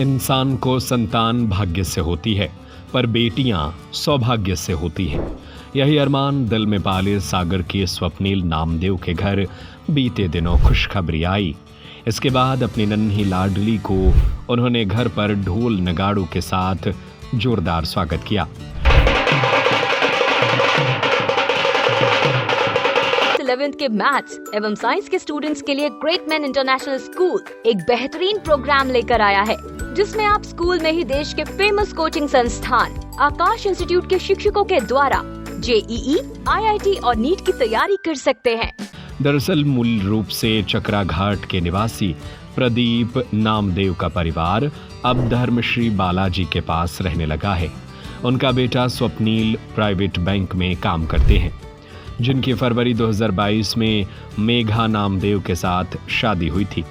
इंसान को संतान भाग्य से होती है, पर बेटियां सौभाग्य से होती हैं। यही अरमान दिल में पाले सागर के स्वप्निल नामदेव के घर बीते दिनों खुशखबरी आई। इसके बाद अपनी नन्ही लाडली को उन्होंने घर पर ढोल नगाड़ों के साथ जोरदार स्वागत किया। 11th के मैथ्स एवं साइंस के स्टूडेंट्स के लिए ग्रेट मैन इंटरनेशनल स्कूल एक बेहतरीन प्रोग्राम लेकर आया है, जिसमें आप स्कूल में ही देश के फेमस कोचिंग संस्थान आकाश इंस्टीट्यूट के शिक्षकों के द्वारा JEE, IIT और नीट की तैयारी कर सकते हैं। दरअसल मूल रूप से चक्राघाट के निवासी प्रदीप नामदेव का परिवार अब धर्मश्री बालाजी के पास रहने लगा है। उनका बेटा स्वप्निल प्राइवेट बैंक में काम करते हैं, जिनकी फरवरी 2022 में मेघा नामदेव के साथ शादी हुई थी।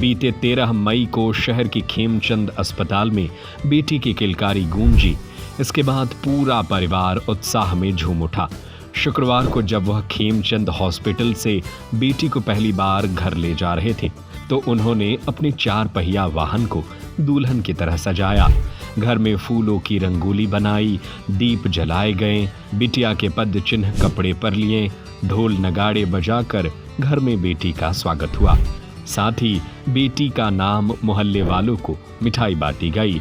बीते 13 मई को शहर की खेमचंद अस्पताल में बेटी की किलकारी गूंजी। इसके बाद पूरा परिवार उत्साह में झूम उठा। शुक्रवार को जब वह खेमचंद हॉस्पिटल से बेटी को पहली बार घर ले जा रहे थे, तो उन्होंने अपने 4 पहिया वाहन को दुल्हन की तरह सजाया। घर में फूलों की रंगोली बनाई, दीप जलाए गए, बिटिया के पद चिन्ह कपड़े पर लिए, ढोल नगाड़े बजाकर घर में बेटी का स्वागत हुआ। साथ ही बेटी का नाम मोहल्ले वालों को मिठाई बांटी गई।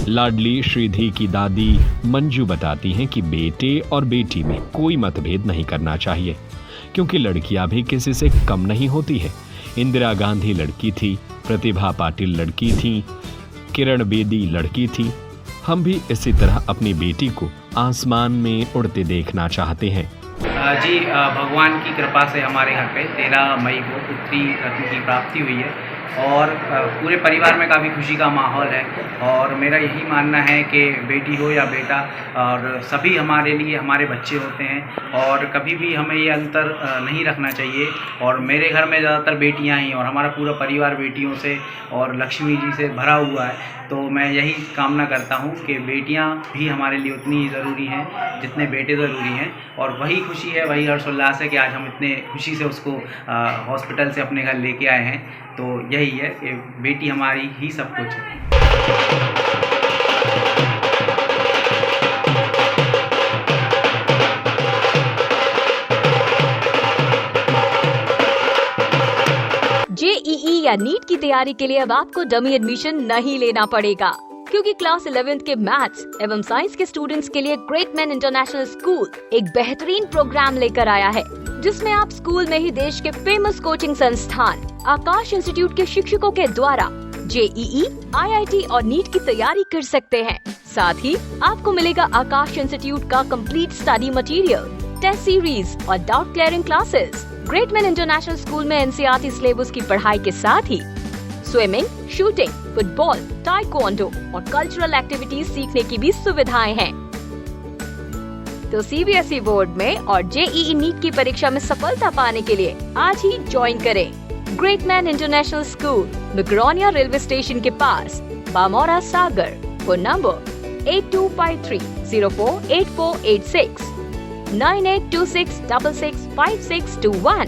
लाडली श्रीधी की दादी मंजू बताती हैं कि बेटे और बेटी में कोई मतभेद नहीं करना चाहिए, क्योंकि लड़कियां भी किसी से कम नहीं होती है। इंदिरा गांधी लड़की थी, प्रतिभा पाटिल लड़की थी, किरण बेदी लड़की थी। हम भी इसी तरह अपनी बेटी को आसमान में उड़ते देखना चाहते हैं। जी, भगवान की कृपा से हमारे घर पे 13 मई को पुत्री रत्न की प्राप्ति हुई है और पूरे परिवार में काफ़ी खुशी का माहौल है। और मेरा यही मानना है कि बेटी हो या बेटा, और सभी हमारे लिए हमारे बच्चे होते हैं और कभी भी हमें ये अंतर नहीं रखना चाहिए। और मेरे घर में ज़्यादातर बेटियां ही, और हमारा पूरा परिवार बेटियों से और लक्ष्मी जी से भरा हुआ है। तो मैं यही कामना करता हूँ कि बेटियां भी हमारे लिए उतनी ज़रूरी हैं जितने बेटे ज़रूरी हैं। और वही खुशी है, वही हर्षोल्लास है कि आज हम इतने खुशी से उसको हॉस्पिटल से अपने घर लेके आए हैं। तो यही है कि बेटी हमारी ही सब कुछ है। JEE या नीट की तैयारी के लिए अब आपको डमी एडमिशन नहीं लेना पड़ेगा, क्योंकि क्लास 11th के मैथ्स एवं साइंस के स्टूडेंट्स के लिए ग्रेट मैन इंटरनेशनल स्कूल एक बेहतरीन प्रोग्राम लेकर आया है, जिसमें आप स्कूल में ही देश के फेमस कोचिंग संस्थान आकाश इंस्टीट्यूट के शिक्षकों के द्वारा JEE, IIT और नीट की तैयारी कर सकते हैं। साथ ही आपको मिलेगा आकाश इंस्टीट्यूट का complete study material, test series और doubt clearing classes. Great man international school में NCERT सिलेबस की पढ़ाई के साथ ही स्विमिंग, शूटिंग, फुटबॉल, ताइक्वांडो और कल्चरल एक्टिविटीज सीखने की भी सुविधाएं हैं। तो CBSE बोर्ड में और JEE नीट की परीक्षा में सफलता पाने के लिए आज ही ज्वाइन करें great man international school, Makronia railway station के पास, बामोरा, सागर। Phone number 8253048486, 9826665621।